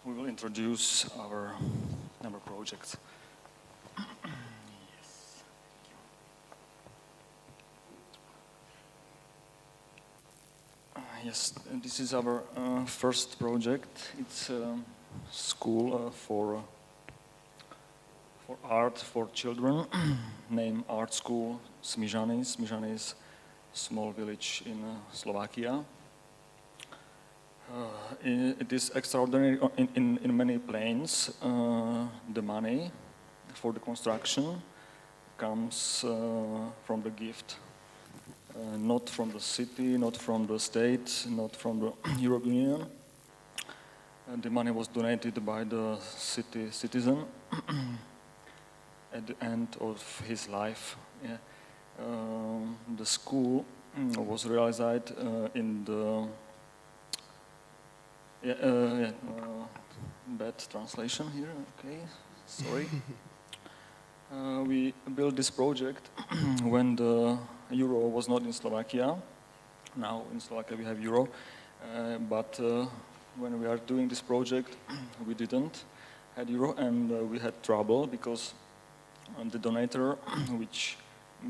we will introduce our projects. Yes, this is our first project. It's a school for art for children, named Art School Smižany. Smižany is a small village in Slovakia. It is extraordinary in many planes. The money for the construction comes from the gift. Not from the city, not from the state, not from the European Union. The money was donated by the citizen at the end of his life. Yeah. The school was realized in the bad translation here. Okay, sorry. We built this project when the euro was not in Slovakia. Now in Slovakia we have euro, but when we are doing this project we didn't have euro, and we had trouble because the donator which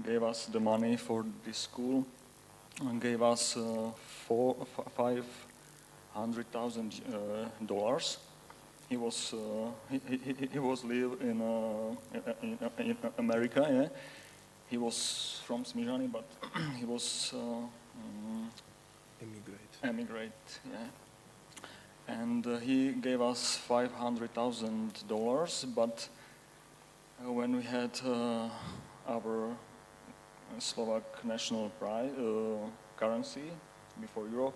gave us the money for this school gave us $500,000. He was live in America. Yeah. He was from Smižany, but he was emigrate. Yeah. And he gave us $500,000. But when we had our Slovak national currency before euro,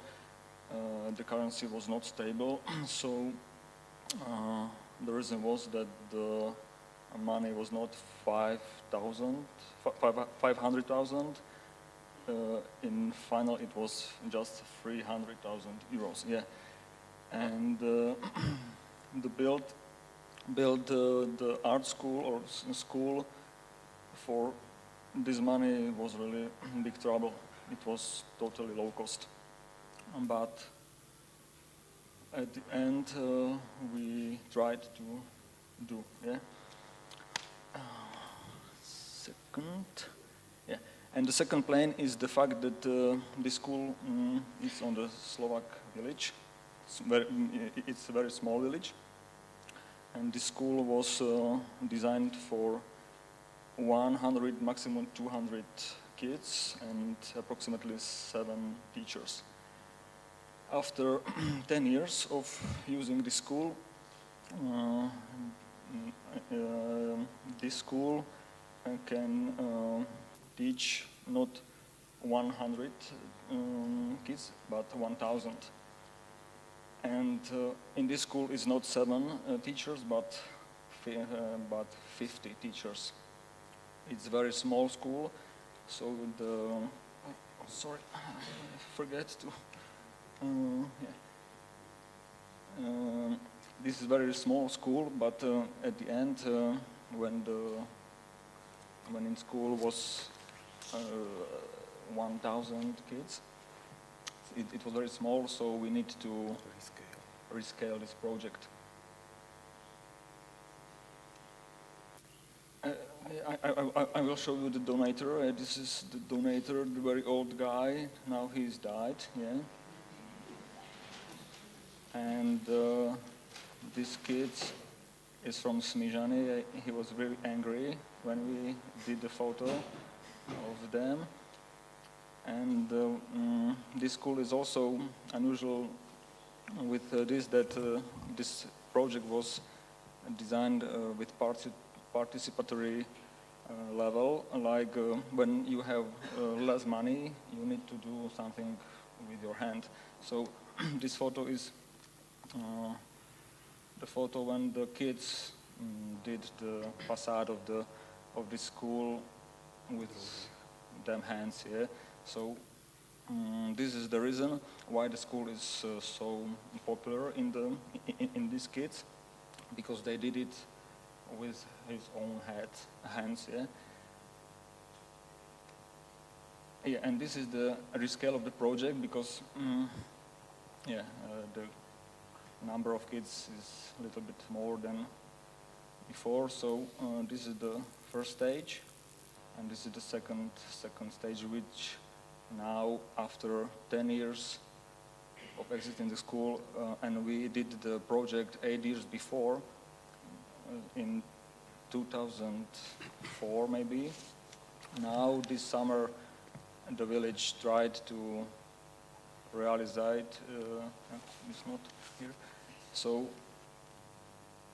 the currency was not stable. So the reason was that the money was not 500,000. In final, it was just 300,000 euros. Yeah, and the build the art school or school for this money was really big trouble. It was totally low cost, but at the end we tried to do. Yeah. And the second plane is the fact that this school is on the Slovak village. It's a very small village, and this school was designed for 100, maximum 200 kids and approximately 7 teachers. After 10 years of using this school, this school can teach not 100 kids, but 1,000. And in this school is not 7 teachers, but 50 teachers. It's a very small school, so sorry, I forget to. This is a very small school, but at the end, when in school was 1,000 kids, it was very small, so we need to rescale this project. I will show you the donator. This is the donator, the very old guy. Now he's died. Yeah. And this kid is from Smižany. He was very angry when we did the photo of them. And this school is also unusual with this, that this project was designed with participatory level. Like when you have less money, you need to do something with your hand. So this photo is the photo when the kids did the facade of the school with them hands. Yeah. So this is the reason why the school is so popular in these kids, because they did it with his own hands. Yeah. Yeah, and this is the rescale of the project, because number of kids is a little bit more than before. So this is the first stage, and this is the second stage, which now, after 10 years of existing the school, and we did the project 8 years before, in 2004 maybe. Now this summer the village tried to realize it. It's not here. So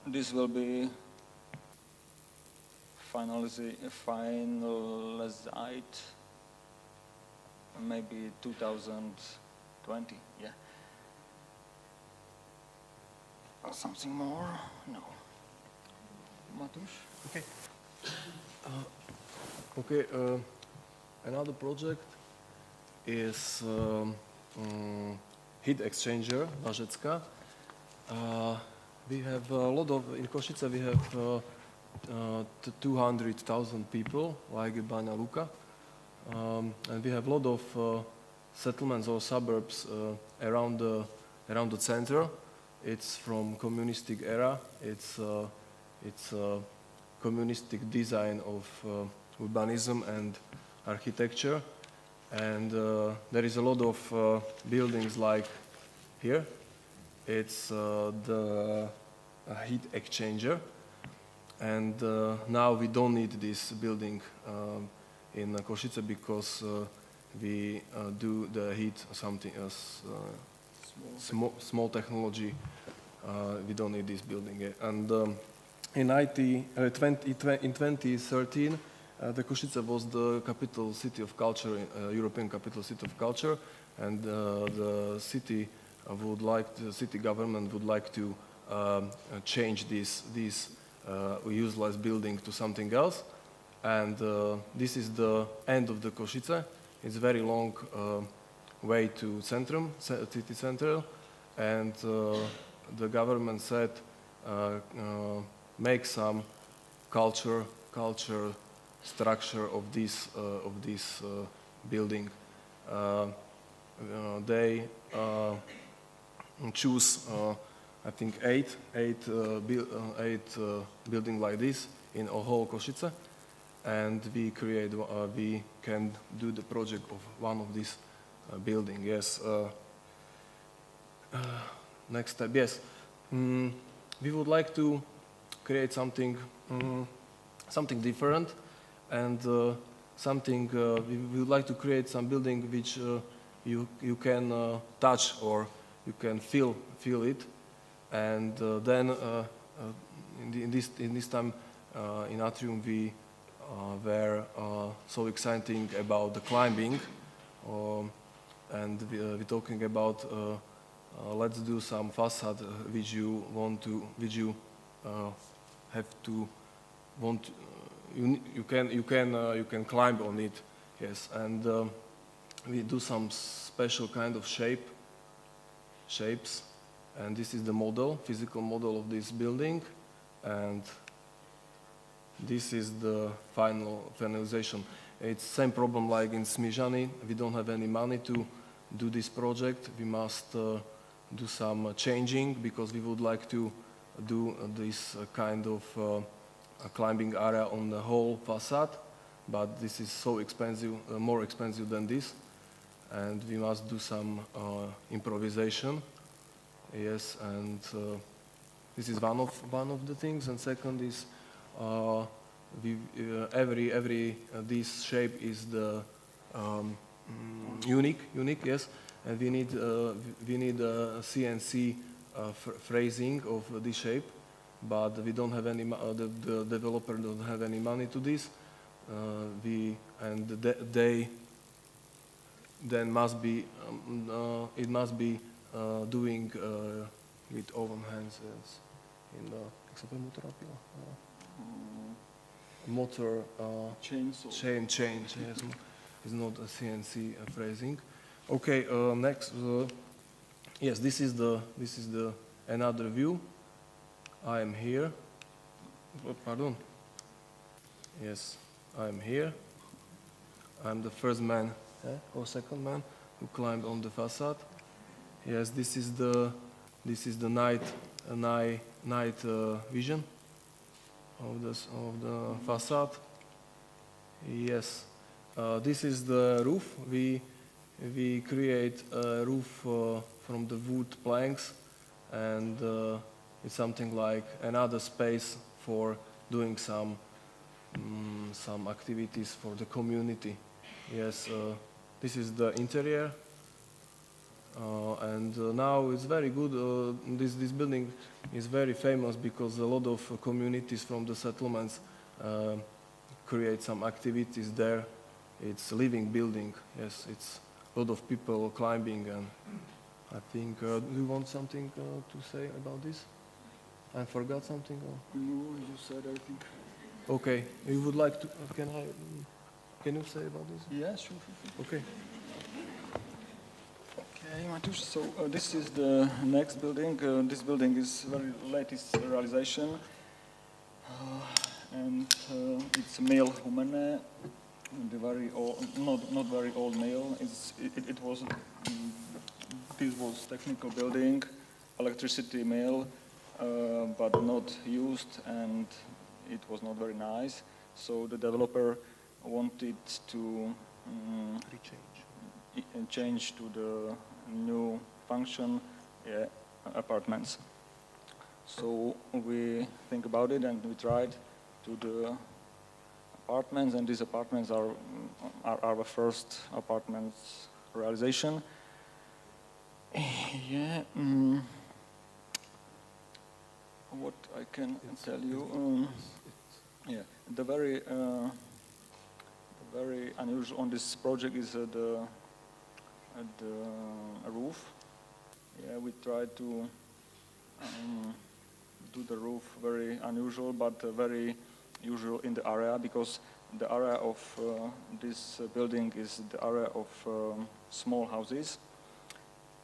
this will be finalized maybe 2020. Yeah. Something more? No. Matuš? Okay. Okay. Another project is heat exchanger, Bažecka. We have a lot of, in Košice we have 200,000 people, like Banja Luka. And we have a lot of settlements or suburbs around the center. It's from communistic era. It's communistic design of urbanism and architecture. And there is a lot of buildings like here. It's the heat exchanger. And now we don't need this building in Košice because we do the heat something else, small technology. We don't need this building. And in 2013, the Košice was the capital city of culture, European capital city of culture, and the city government would like to change this useless building to something else. And this is the end of the Košice. It's a very long way to Centrum, city center, and the government said make some culture structure of this building. They choose I think eight buildings like this in a whole Košice, and we can do the project of one of these buildings. Yes. Next step. Yes. We would like to create something different, and something we would like to create some building which you can touch or you can feel it, and then in this time in Atrium we were so exciting about the climbing, and we're talking about let's do some facade which you can climb on it. Yes, and we do some special kind of shapes, and this is the physical model of this building, and this is the finalization. It's same problem like in Smižany. We don't have any money to do this project. We must do some changing because we would like to do this kind of climbing area on the whole facade, but this is so expensive, more expensive than this, and we must do some improvisation. Yes, and this is one of the things. And second is every this shape is the unique. Yes, and we need a CNC phrasing of this shape, but we don't have any. The developer don't have any money to this. They then must be it must be doing with own hands. Yes. In the motor change. Yes, is not a CNC phrasing. Okay, next. Yes, this is the another view. I am here. Pardon. Yes, I am here. I'm the first man or second man who climbed on the facade. Yes, this is the This is the night vision of the facade. Yes, this is the roof. We create a roof from the wood planks, and it's something like another space for doing some activities for the community. Yes, this is the interior, and now it's very good. This building is very famous because a lot of communities from the settlements create some activities there. It's a living building. Yes, it's a lot of people climbing, and I think. Do you want something to say about this? I forgot something. Or? No, you said I think. Okay, you would like to? Can you say about this? Yeah, sure. Okay. Okay, Matuš. So this is the next building. This building is very latest realization, and it's male humane. The very old, not very old mill. It was this was technical building, electricity mill, but not used, and it was not very nice. So the developer wanted to change to the new function, apartments. So we think about it, and we tried to the apartments, and these apartments are our first apartments realization. Yeah. What I can tell you? Yeah, the very unusual on this project is the roof. Yeah, we tried to do the roof very unusual, but very usual in the area, because the area of this building is the area of small houses,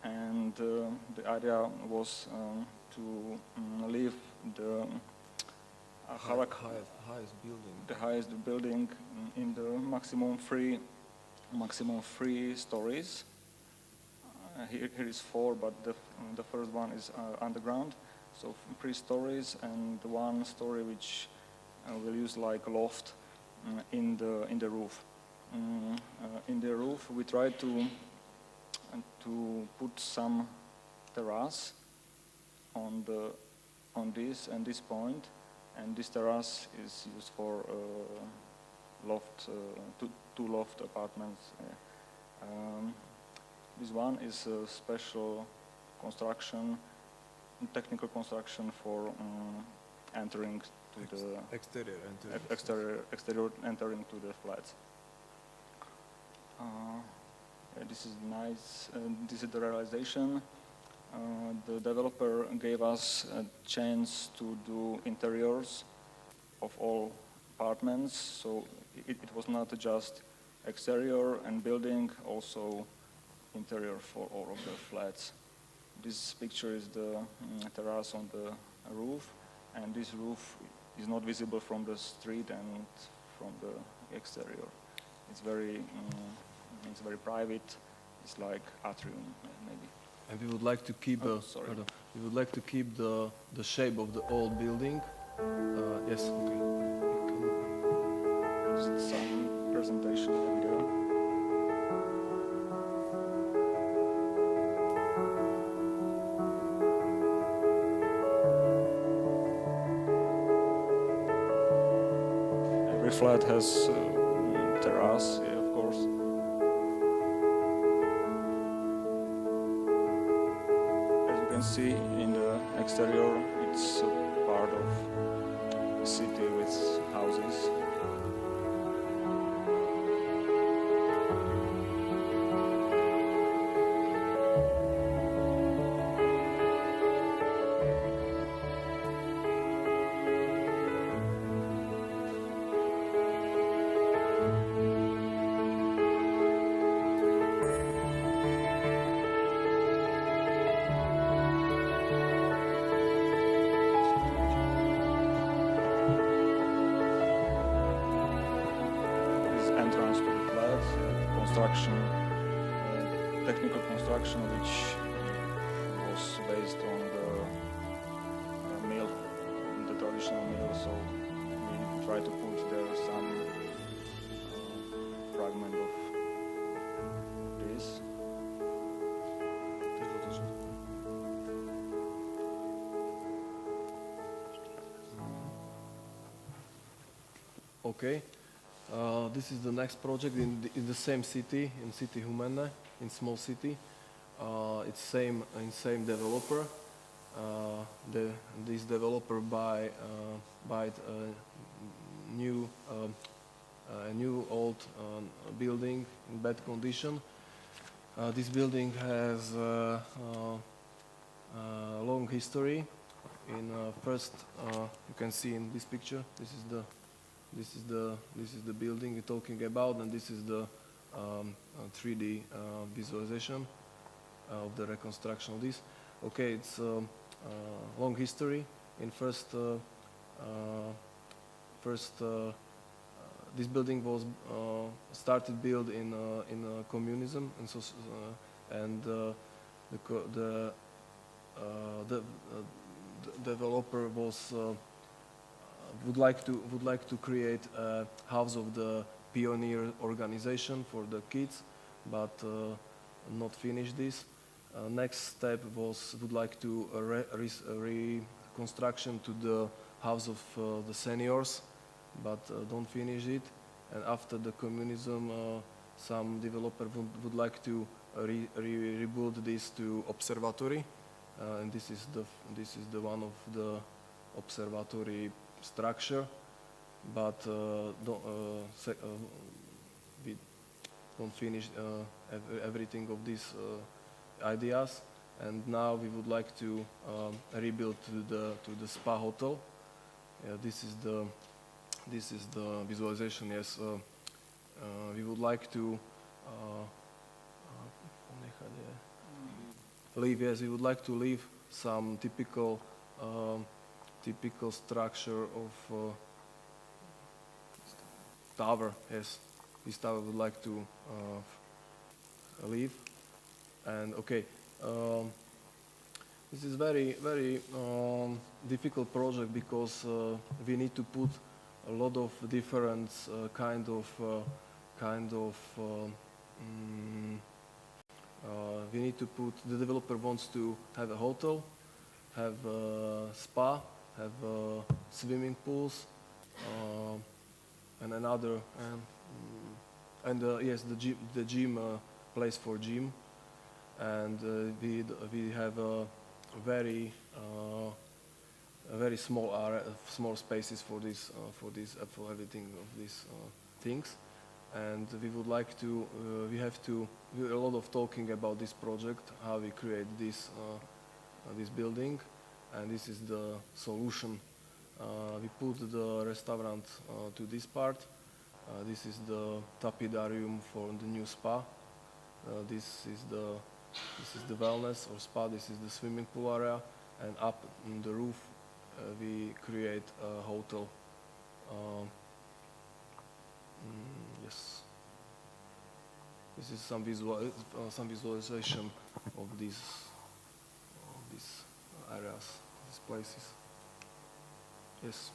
and the idea was to leave the highest building in the maximum three stories. Here is 4, but the first one is underground, so 3 stories, and 1 story which we'll use like loft in the roof. In the roof, we tried to put some terrace on this point, and this terrace is used for loft, 2 loft apartments. This one is a special construction, technical construction for entering to the exterior entering to the flats. Yeah, this is nice. This is the realization. The developer gave us a chance to do interiors of all apartments, so it was not just exterior and building, also interior for all of the flats. This picture is the terrace on the roof, and this roof is not visible from the street and from the exterior. It's very private. It's like Atrium, maybe. And we would like to keep we would like to keep the shape of the old building. Yes. Okay. Just some presentation video. Every flat has terrace, yeah, of course. As you can see in the exterior, it's part of a city with houses. Entrance to the flat, technical construction, which was based on the traditional mill, so we try to put there some fragment of this. Okay, this is the next project in the same city, in city Humene, in small city. It's same developer. This developer buy a new old building in bad condition. This building has a long history. In first, you can see in this picture. This is the building we're talking about, and this is the 3D visualization of the reconstruction of this. Okay, it's long history. In first, this building was started built in communism, and so the developer was would like to create a house of the pioneer organization for the kids, but not finish this. Next step would like to reconstruction to the house of the seniors, but don't finish it. And after the communism, some developer would like to rebuild this to observatory, and this is the one of the observatory structure, but we don't finish everything of these ideas, and now we would like to rebuild to the spa hotel. This is the visualization. Yes, we would like to leave. Yes, we would like to leave some typical structure of tower. Yes, this tower would like to leave. And okay, this is very difficult project because we need to put a lot of different we need to put. The developer wants to have a hotel, have a spa, have swimming pools, and another, yes, the gym place for gym, and we have a very small area, small spaces for everything of these things, and we would like to. We have to do a lot of talking about this project, how we create this building. And this is the solution. We put the restaurant to this part. This is the tapidarium for the new spa. This is the wellness or spa. This is the swimming pool area. And up on the roof, we create a hotel. Yes. This is some visualization of these areas, these places. Yes.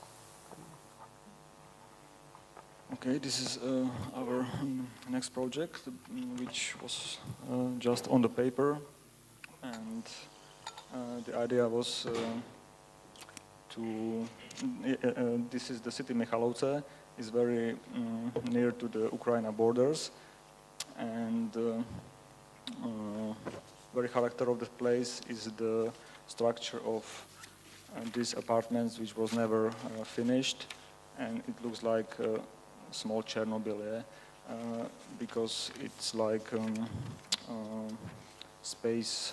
Okay, this is our next project, which was just on the paper, and the idea was to. This is the city Michalovce. Is very near to the Ukraine borders, and very character of the place is the structure of these apartments, which was never finished, and it looks like a small Chernobyl, yeah? Because it's like space.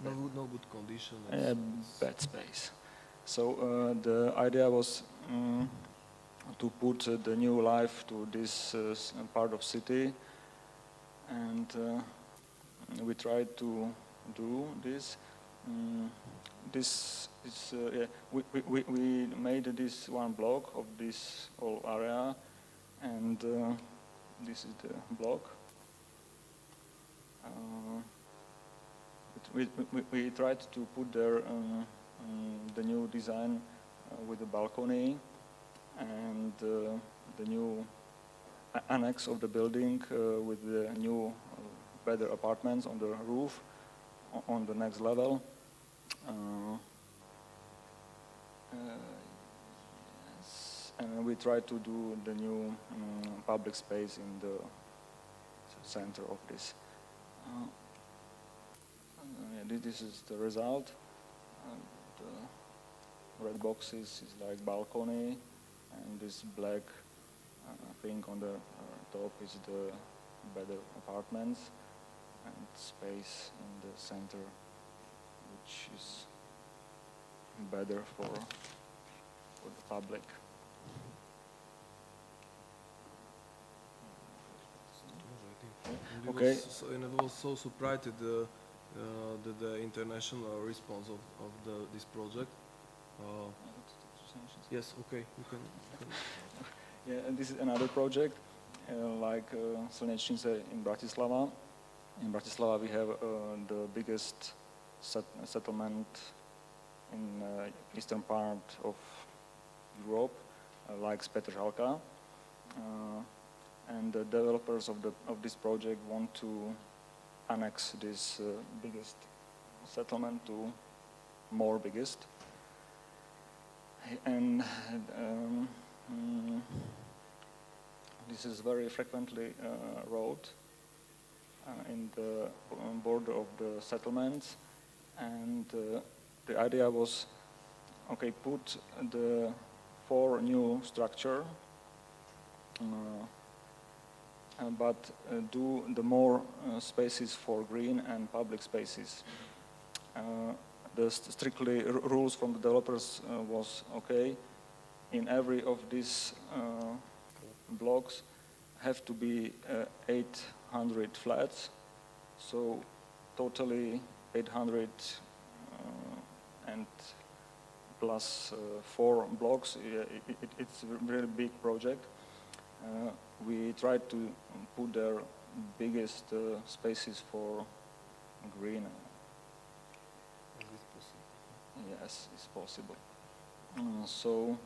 No good condition. Bad space. So the idea was to put the new life to this part of city, and we tried to do this. This is we made this one block of this whole area, and this is the block. we tried to put there the new design with the balcony and the new annex of the building with the new better apartments on the roof on the next level. Yes. And we tried to do the new public space in the center of this. This is the result. The red boxes is like balcony, and this black thing on the top is the better apartments and space in the center, which is better for the public. Okay. And it was so surprised the international response of this project. Yes, okay, you can. Yeah, and this is another project, like Slnečnice in Bratislava. In Bratislava we have the biggest settlement in eastern part of Europe, like Petržalka. And the developers of this project want to annex this biggest settlement to more biggest. And this is very frequently road in the border of the settlements, and the idea was, okay, put the 4 new structure, but do the more spaces for green and public spaces. The strictly rules from the developers was, okay, in every of these blocks have to be 800 flats, so totally 800 and plus 4 blocks. It's a really big project. We tried to put their biggest spaces for green. Yes, it's possible. So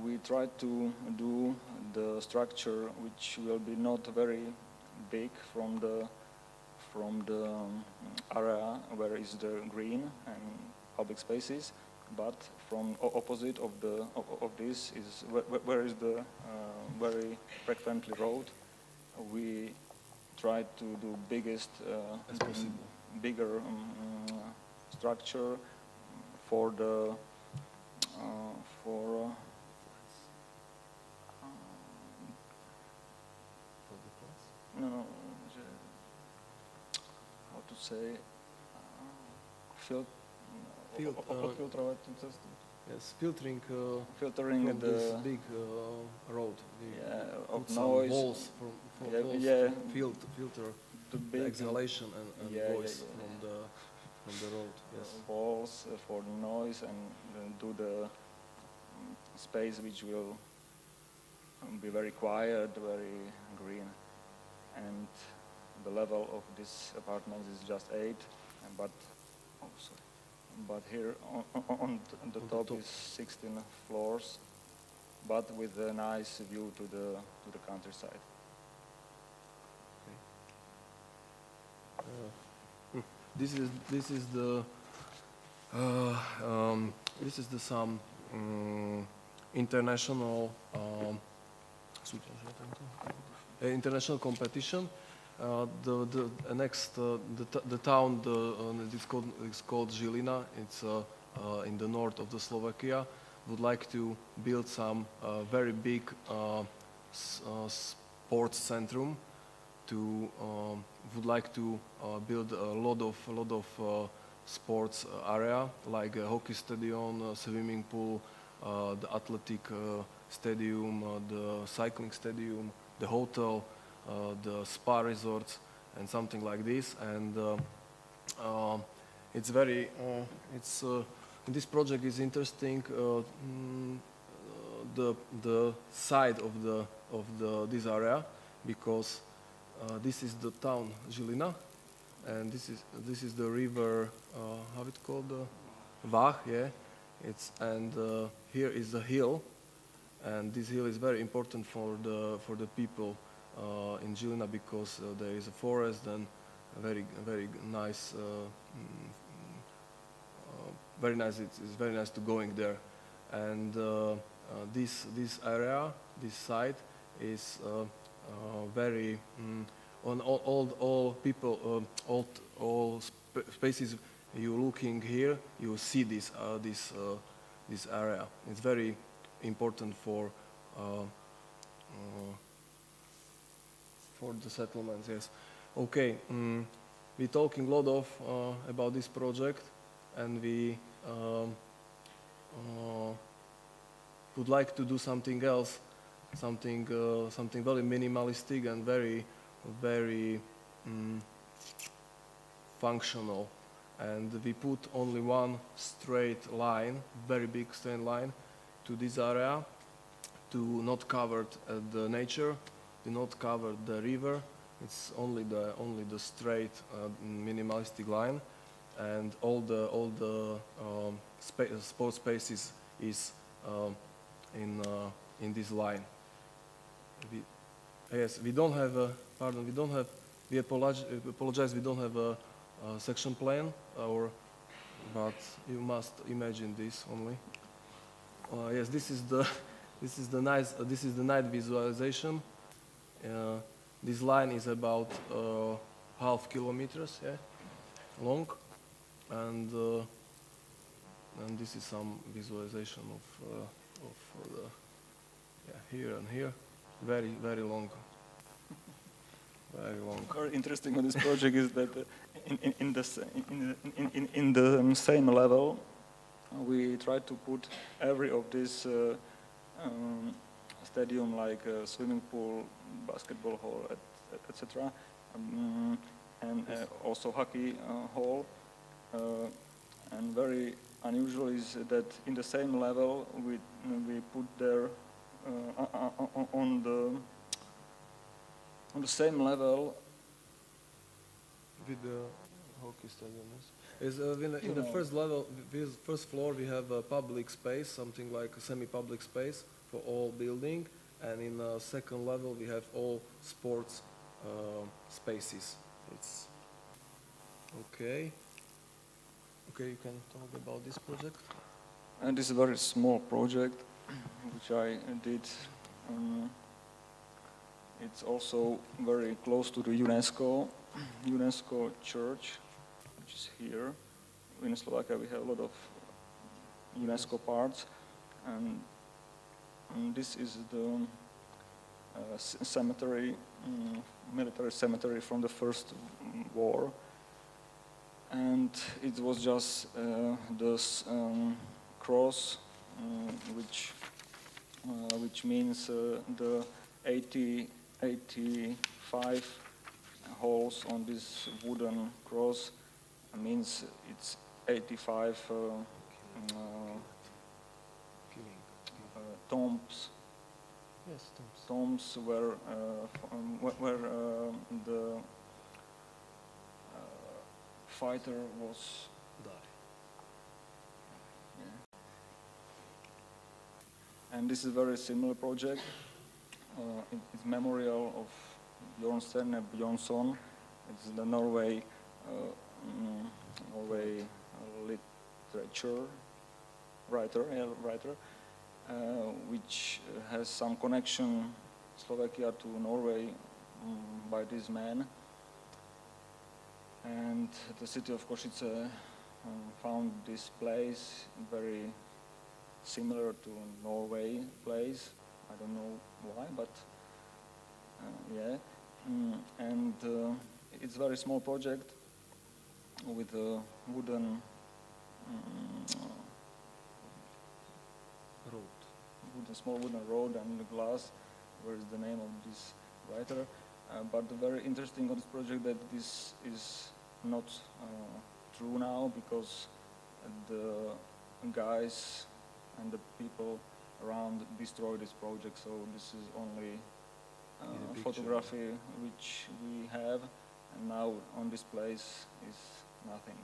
we tried to do the structure which will be not very big from the area where is the green and public spaces, but from opposite of this is where is the very frequently road. We tried to do biggest as possible. Bigger structure for the how to say filtrovať tú cestu. Yes, filtering Filtering from the this big road. of put some noise. walls from walls to filter The the big exhalation and voice yeah. from the road. Yes. Walls for the noise and do the space which will be very quiet, very green, and the level of this apartment is just 8, but here on the top is 16 floors, but with a nice view to the countryside. This is the some international international competition. The town is called Žilina. It's in the north of the Slovakia. Would like to build some very big sports centrum. Would like to build a lot of sports area, like a hockey stadium, swimming pool, the athletic stadium, the cycling stadium, the hotel, the spa resorts, and something like this. And it's very this project is interesting. The side of this area, because this is the town Žilina, and this is the river. How it called? Vach, yeah. Here is the hill, and this hill is very important for the people in Žilina because there is a forest and very nice. Very nice. It's very nice to going there, and this area, this site is very on all people, all spaces. You looking here, you see this area. It's very important for the settlements. Yes. Okay. We're talking a lot of about this project, and we would like to do something else, something very minimalistic and very functional. And we put only one straight line, very big straight line, to this area, to not cover the nature, to not cover the river. It's only the straight minimalistic line, and all the sports spaces is in this line. We don't have a, pardon, we apologize, we don't have a section plan, but you must imagine this only. Yes, this is the night visualization. This line is about half kilometers, yeah, long, and this is some visualization of the here and here, very long. Very long. Very interesting on this project is that in the same level, we try to put every of this stadium, like a swimming pool, basketball hall, etc., and also hockey hall. And very unusual is that in the same level we put there on the same level with the hockey stadium. In the first level, first floor, we have a public space, something like a semi-public space for all building, and in the second level we have all sports spaces. It's okay. Okay, you can talk about this project. And this is a very small project, which I did. It's also very close to the UNESCO church, which is here. In Slovakia we have a lot of UNESCO parts, and this is the cemetery, military cemetery from the First War. And it was just this cross, which means the 85 holes on this wooden cross means it's 85 tombs. Yes, tombs where the fighter was died. Yeah. And this is a very similar project. It's memorial of Bjornstjerne Bjornson. It's the Norway literature writer, which has some connection Slovakia to Norway by this man. And the city of Košice found this place very similar to Norway place. I don't know why, but yeah. And it's a very small project with a wooden small wooden road and the glass, where is the name of this writer. But very interesting on this project that this is not true now, because the guys and the people around destroyed this project, so this is only photography which we have, and now on this place is nothing.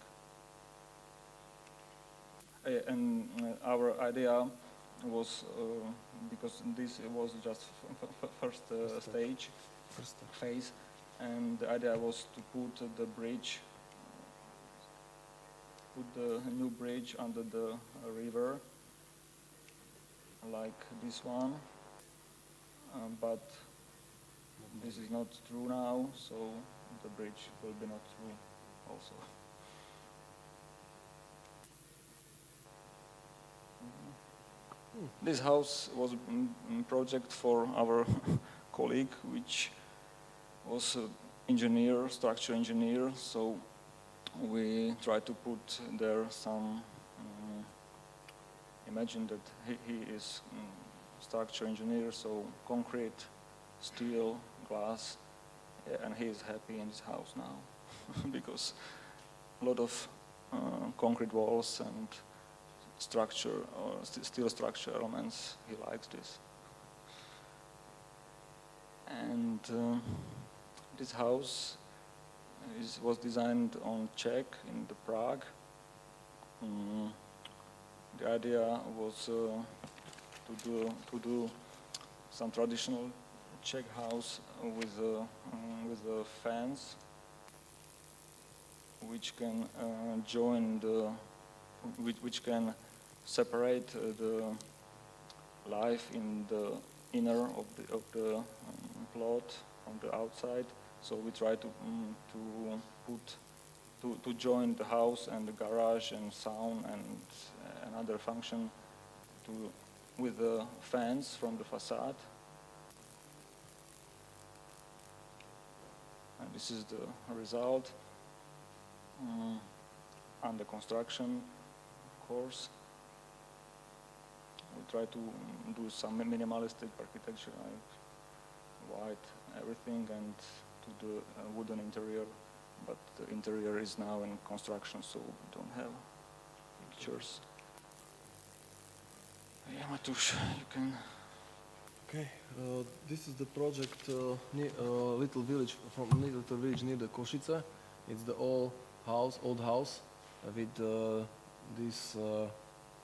And our idea was, because this was just first stage, First step. phase, and the idea was to put the bridge, put the new bridge under the river, like this one, but this is not true now, so the bridge will be not true also. This house was a project for our colleague, which was an engineer, structure engineer, so we tried to put there some, imagine that he is structure engineer, so concrete, steel, glass, and he is happy in his house now because a lot of concrete walls and structure or steel structure elements, he likes this. And this house was designed on Czech in the Prague. The idea was to do some traditional Czech house with a fence which can join the, which can separate the life in the inner of the plot from the outside. So we try to join the house and the garage and sound and another function with the fence from the facade. And this is the result under construction, of course. We try to do some minimalistic architecture, like white everything, and to the wooden interior. But the interior is now in construction, so we don't have pictures. Yeah, Matuš, you can. Okay, this is the project little village near the Košice. It's the old house with this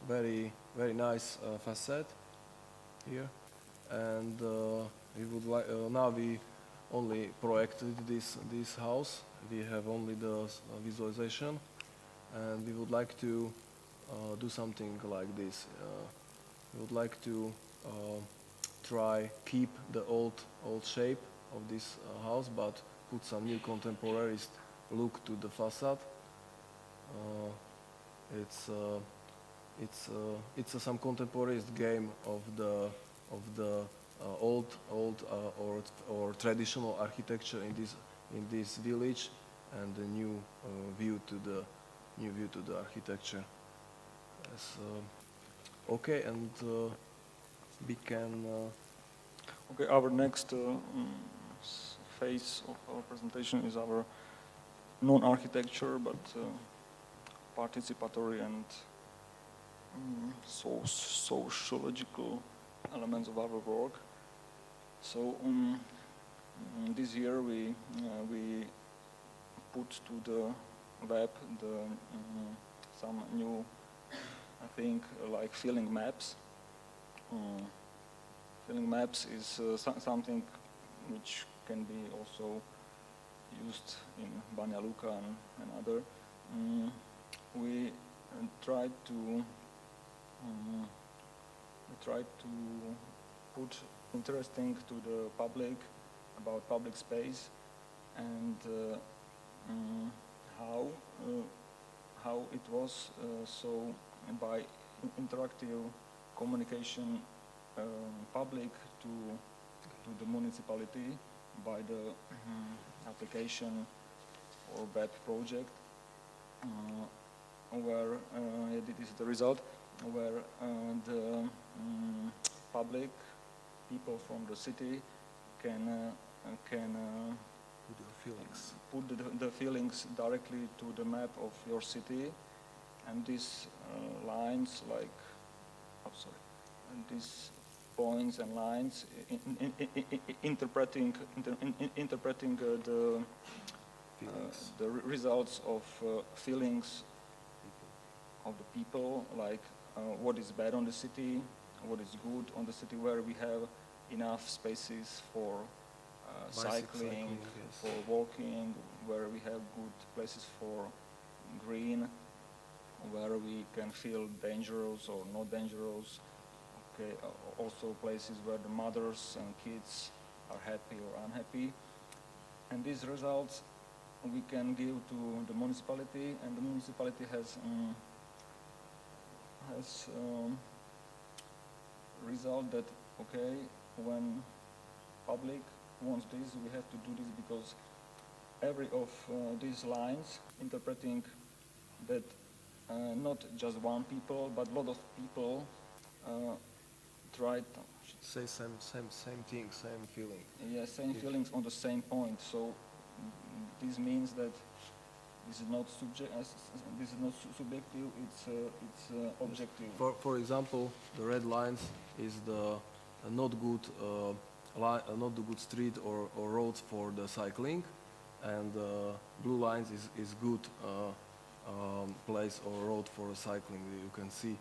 very nice facade here, and we would like now we only projected this house. We have only the visualization, and we would like to do something like this. We would like to try keep the old shape of this house, but put some new contemporary look to the facade. It's some contemporary game of the old or traditional architecture in this village, and the new view to the architecture. Yes, okay, and we can. Okay, our next phase of our presentation is our non-architecture, but participatory and sociological elements of our work. So this year we put to the web some new, I think, like feeling maps. Feeling maps is something which can be also used in Banja Luka and other. We tried to put interesting to the public about public space and how it was so by interactive communication public to the municipality by the application or web project where this is the result where the public people from the city can put the feelings directly to the map of your city, and these lines like these points and lines interpreting the the results of feelings of the people, like what is bad on the city, what is good on the city, where we have enough spaces for cycling, yes. for walking, where we have good places for green, where we can feel dangerous or not dangerous. Okay, also places where the mothers and kids are happy or unhappy. And these results we can give to the municipality, and the municipality has result that, okay, when public wants this, we have to do this, because every of these lines interpreting that not just one people, but a lot of people tried. Say same thing, same feeling. Yeah, same feelings on the same point. So this means that this is not subjective. It's objective. For example, the red lines is the not good street or roads for the cycling, and blue lines is good place or road for cycling. You can see,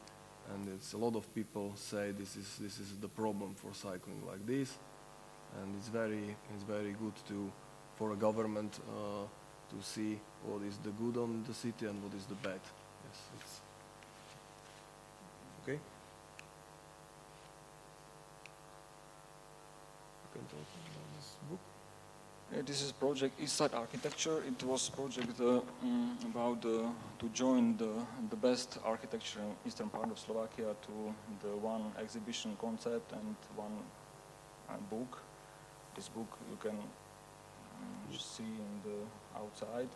and it's a lot of people say this is the problem for cycling like this, and it's very good for a government to see what is the good on the city and what is the bad. Yes, it's okay. You can talk about this book. This is project Eastside Architecture. It was project about to join the best architecture in eastern part of Slovakia to the one exhibition concept and one book. This book you can see in the outside.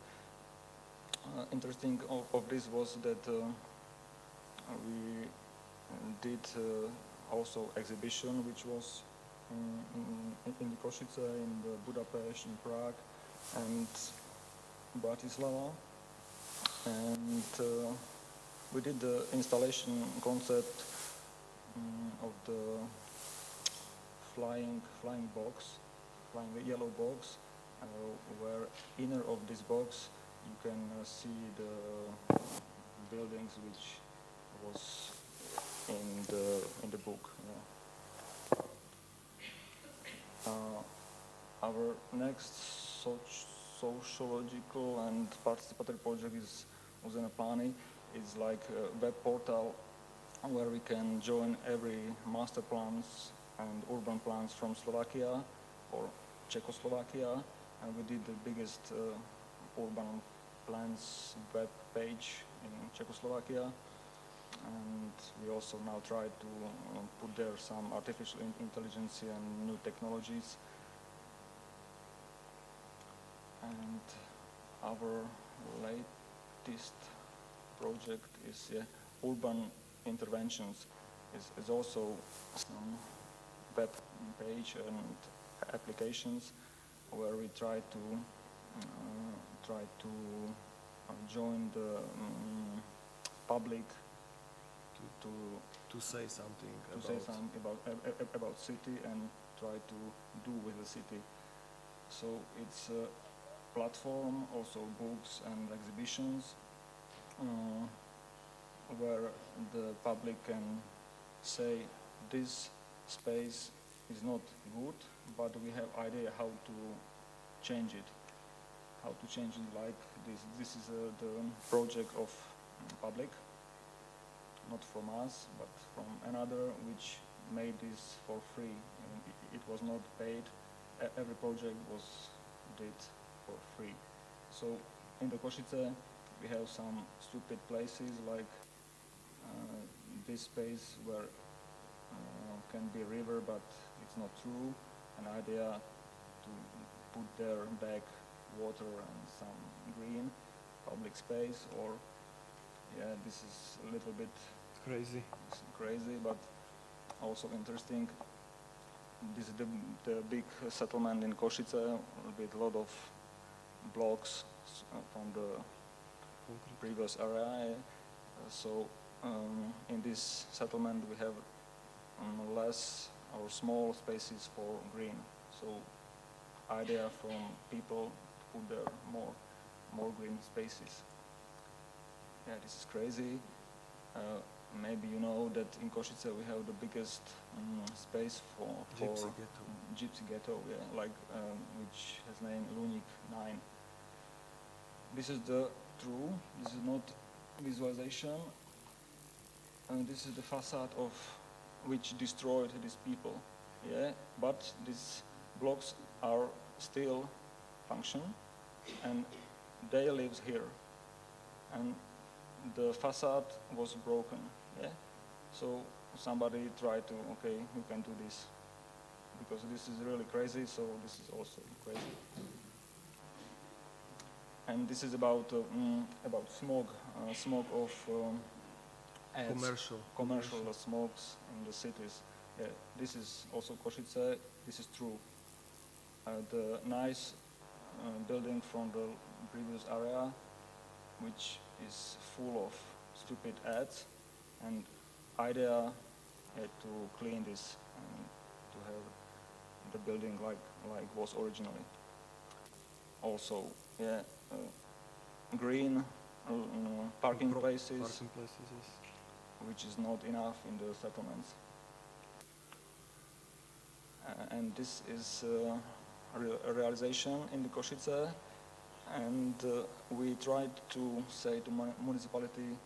Interesting of this was that we did also exhibition which was in Košice, in Budapest, in Prague, and Bratislava, and we did the installation concept of the flying yellow box, where inner of this box you can see the buildings which was in the book. Yeah. Our next sociological and participatory project is Uzene Plány. It's like a web portal where we can join every master plans and urban plans from Slovakia or Czechoslovakia, and we did the biggest urban plans web page in Czechoslovakia. And we also now try to put there some artificial intelligence and new technologies. And our latest project is urban interventions. Is also some web page and applications where we try to join the public to say something about city and try to do with the city. So it's a platform, also books and exhibitions, where the public can say this space is not good, but we have idea how to change it. Like this. This is the project of public. Not from us, but from another, which made this for free. It was not paid. Every project was did for free. So in the Košice, we have some stupid places like this space where can be river, but it's not true. An idea to put there back water and some green public space, or this is a little bit crazy, but also interesting. This is the big settlement in Košice with a lot of blocks from the previous area. So in this settlement we have less or small spaces for green. So idea from people to put there more more green spaces. Yeah, this is crazy. Maybe you know that in Košice we have the biggest space for gypsy ghetto, yeah, like which has name Lunik 9. This is the true. This is not visualization. And this is the facade of which destroyed these people. Yeah, but these blocks are still function, and they live here. And the facade was broken. Yeah, so somebody tried to, okay, we can do this because this is really crazy. So this is also crazy. And this is about smog, smog of commercial smokes in the cities. Yeah, this is also Košice. This is true. The nice building from the previous area, which is full of stupid ads, and idea to clean this and to have the building like was originally. Also, yeah, green parking places, Yes. which is not enough in the settlements. And this is a realization in the Košice, and we tried to say to municipality,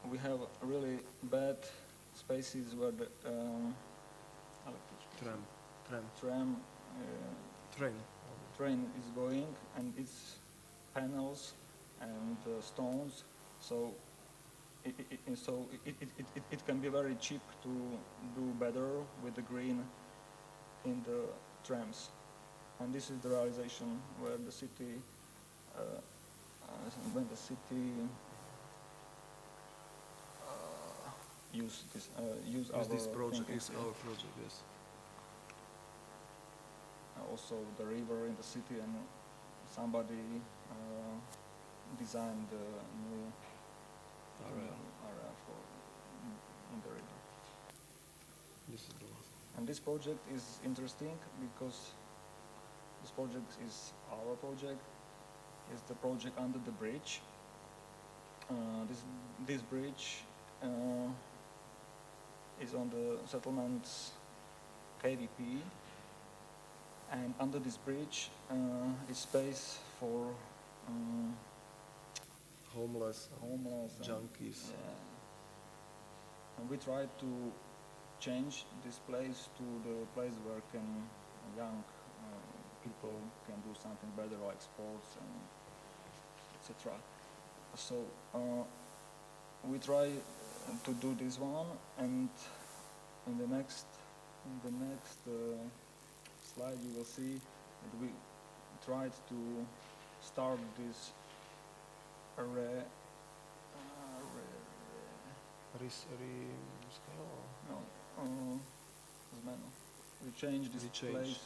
we have really bad spaces where the train is going, and it's panels and stones, so it can be very cheap to do better with the green in the trams. And this is the realization where the city, use This project thinking. is our project, yes. Also the river in the city, and somebody designed the new area for in the river. This is the last. And this project is interesting because this project is our project. It's the project under the bridge. This bridge is on the settlements KVP, and under this bridge is space for Homeless junkies. junkies. Yeah. And we tried to change this place to the place where young people can do something better, like sports and etc. So we try to do this one, and in the next slide you will see that we tried to start this we changed this place,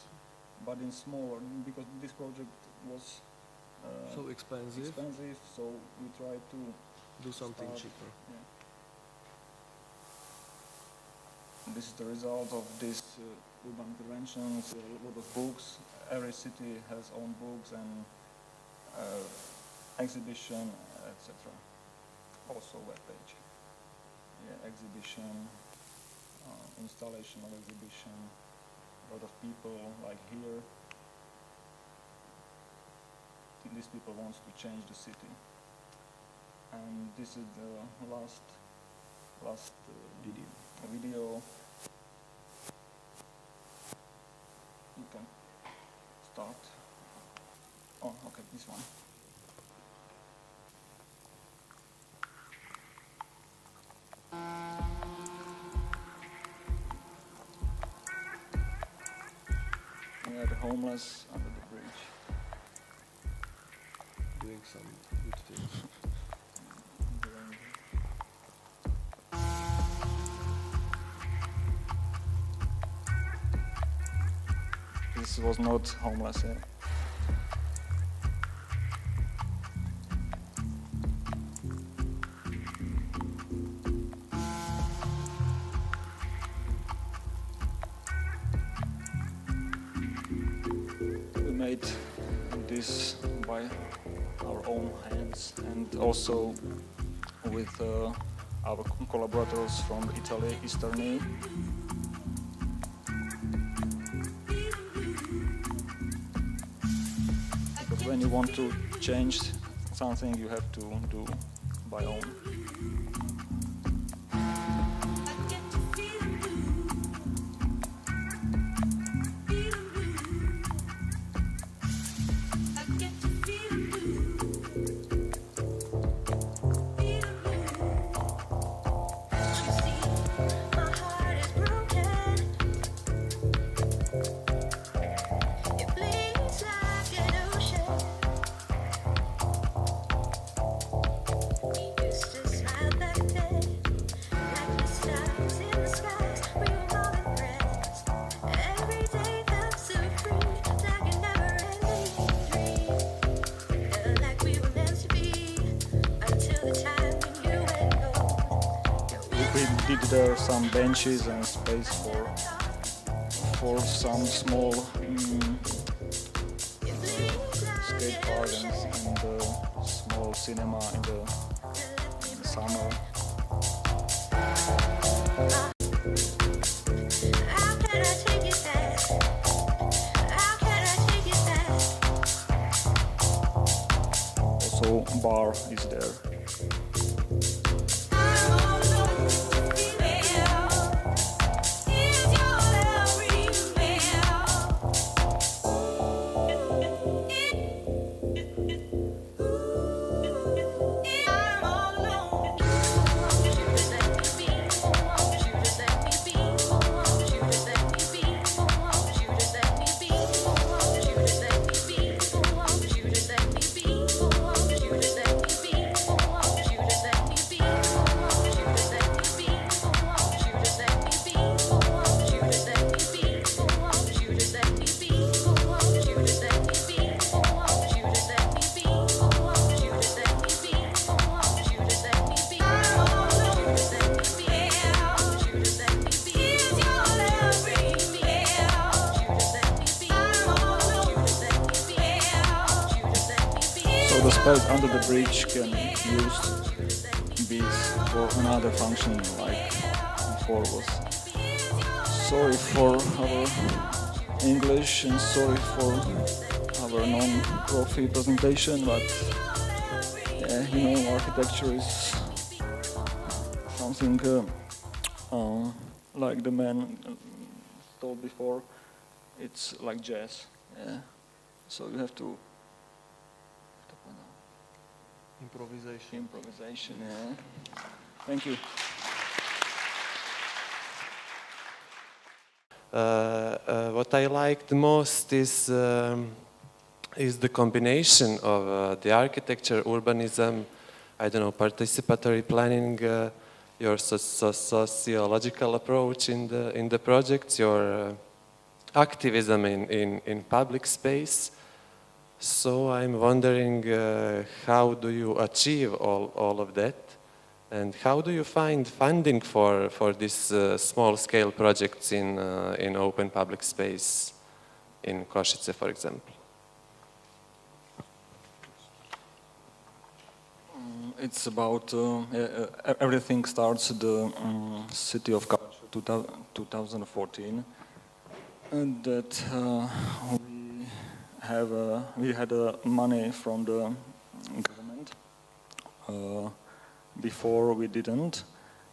but in smaller, because this project was So expensive. So we tried to Do something start, cheaper. yeah. This is the result of this urban interventions, a lot of books. Every city has own books and exhibition, etc. Also webpage. Yeah, exhibition, installation of exhibition. A lot of people, like here. These people want to change the city. And this is the last video. You can start. Oh, okay, this one. Yeah, the homeless under the bridge. Doing some good things. This was not homeless, yeah. We made this by own hands, and also with our collaborators from Italy, Easterni. Because when you want to change something, you have to do by own. We did there some benches and space for some small skate park and small cinema in the summer. Also, bar is there. The space under the bridge can use these for another function, like before was. Sorry for our English and sorry for our non-profi presentation, but yeah, you know, architecture is something like the man told before. It's like jazz, yeah. So you have to. Improvisation, yeah. Thank you. What I like the most is the combination of the architecture, urbanism, I don't know, participatory planning, your sociological approach in the projects, your activism in public space. So I'm wondering how do you achieve all of that, and how do you find funding for these small-scale projects in open public space in Košice, for example? It's about everything starts the City of Culture 2014, and that we had money from the government. Before we didn't,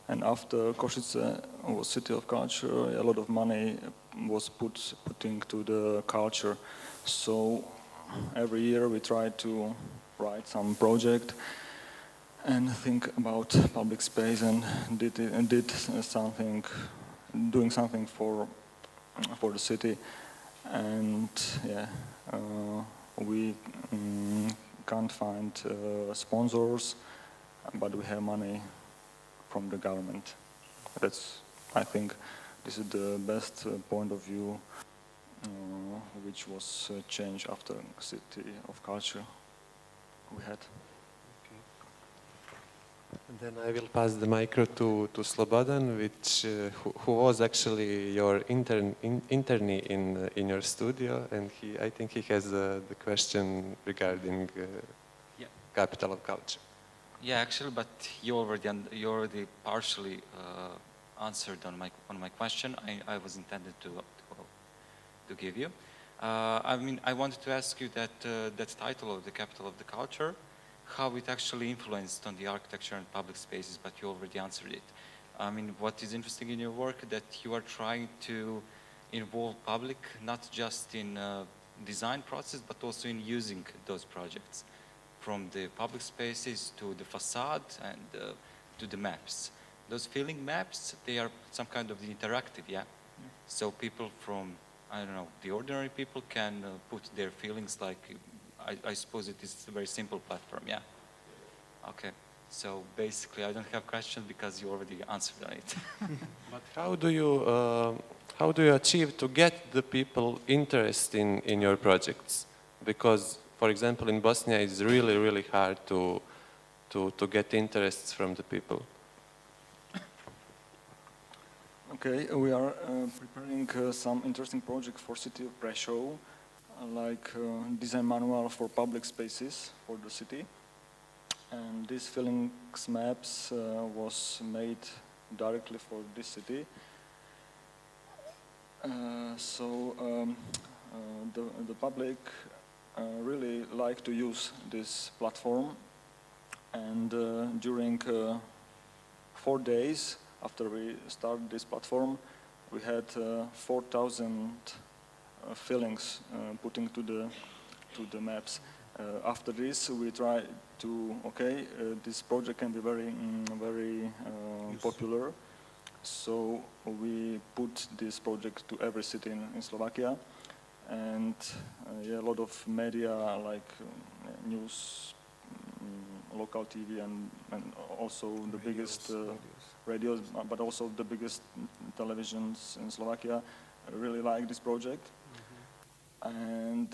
and after Košice was City of Culture, a lot of money was putting to the culture. So every year we try to write some project and think about public space and did something, doing something for the city. And yeah, we can't find sponsors, but we have money from the government. I think this is the best point of view which was changed after City of Culture we had. And then I will pass the micro to Slobodan, who was actually your internee in your studio, and I think he has the question regarding Yeah. capital of culture. Yeah, actually, but you already partially answered on my question. I was intended to give you. I mean, I wanted to ask you that that title of the capital of the culture, how it actually influenced on the architecture and public spaces, but you already answered it. I mean, what is interesting in your work that you are trying to involve public, not just in design process, but also in using those projects, from the public spaces to the facade and to the maps. Those feeling maps, they are some kind of the interactive, yeah? So people from, I don't know, the ordinary people can put their feelings like, I suppose it is a very simple platform, yeah? Okay, so basically I don't have questions because you already answered on it. But how do you achieve to get the people interested in your projects? Because, for example, in Bosnia, it's really, really hard to get interests from the people. Okay, we are preparing some interesting projects for City of Prešov, like design manual for public spaces for the city. And this feelings maps was made directly for this city. The public really like to use this platform, and during 4 days after we started this platform, we had 4,000 feelings putting to the maps. After this, we try to this project can be very popular. So we put this project to every city in Slovakia, and a lot of media like news, local TV, and also the biggest radios, but also the biggest televisions in Slovakia really like this project. And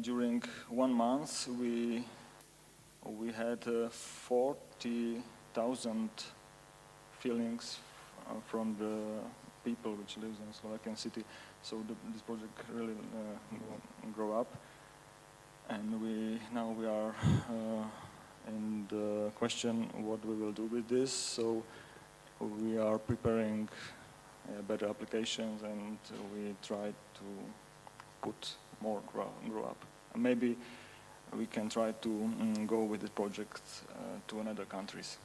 during 1 month, we had 40,000 feelings from the people which lives in Slovakian city. So this project really grow up, and now we are in the question what we will do with this. So we are preparing better applications, and we try to put more grow up. And maybe we can try to go with the project to another countries.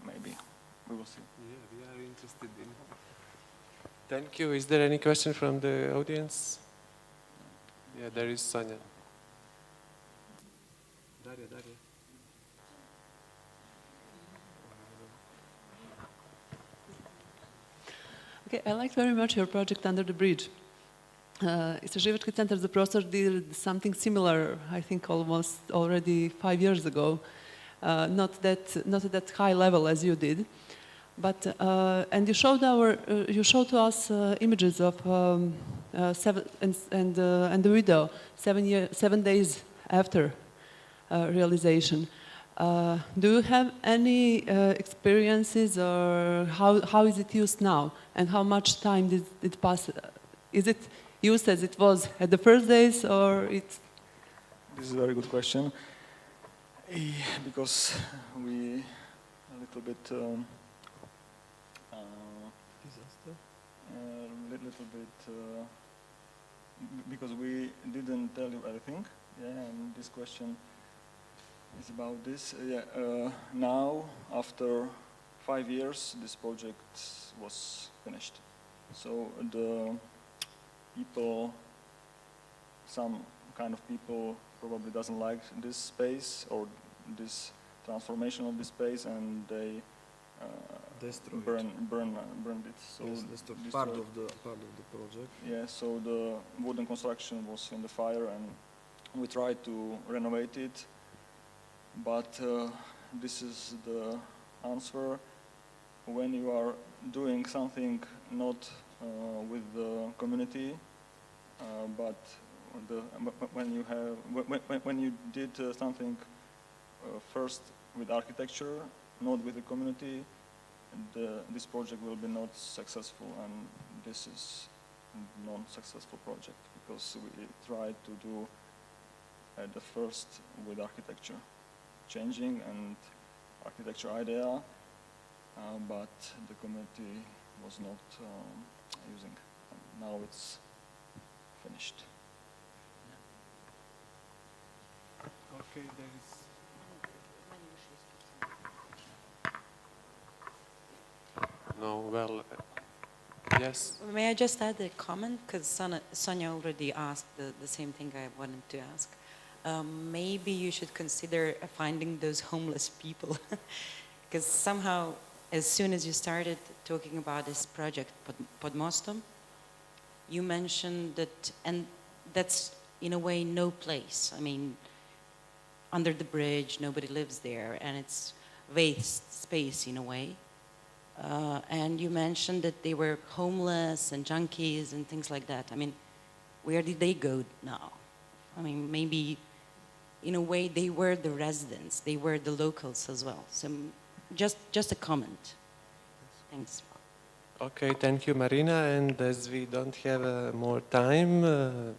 Maybe. We will see. Yeah, we are interested in. Thank you. Is there any question from the audience? Yeah, there is Sonia. Daria. Okay, I liked very much your project Under the Bridge. Istraživački centar za prostor did something similar, I think almost already 5 years ago. Not at that high level as you did, but and you showed to us images of and the video 7 days after realization. Do you have any experiences, or how is it used now, and how much time did it pass? Is it used as it was at the first days, or it's? This is a very good question, because we a little bit because we didn't tell you everything. Yeah, and this question is about this. Now, after 5 years, this project was finished. So the people, some kind of people probably doesn't like this space or this transformation of this space, and they burned it. So yes, that's part of the project. Yeah, so the wooden construction was in the fire, and we tried to renovate it, but this is the answer. When you are doing something not with the community, but when you did something first with architecture, not with the community, this project will be not successful, and this is non-successful project because we tried to do the first with architecture. changing and architecture idea, but the community was not using. And now it's finished. Okay, there is. No, well, yes. May I just add a comment? Because Sonia already asked the same thing I wanted to ask. Maybe you should consider finding those homeless people. Because somehow, as soon as you started talking about this project, Pod mostom, you mentioned that, and that's in a way no place. I mean, under the bridge, nobody lives there, and it's waste space in a way. And you mentioned that they were homeless and junkies and things like that. I mean, where did they go now? I mean, maybe in a way they were the residents, they were the locals as well. So just a comment. Thanks. Okay, thank you, Marina. And as we don't have more time,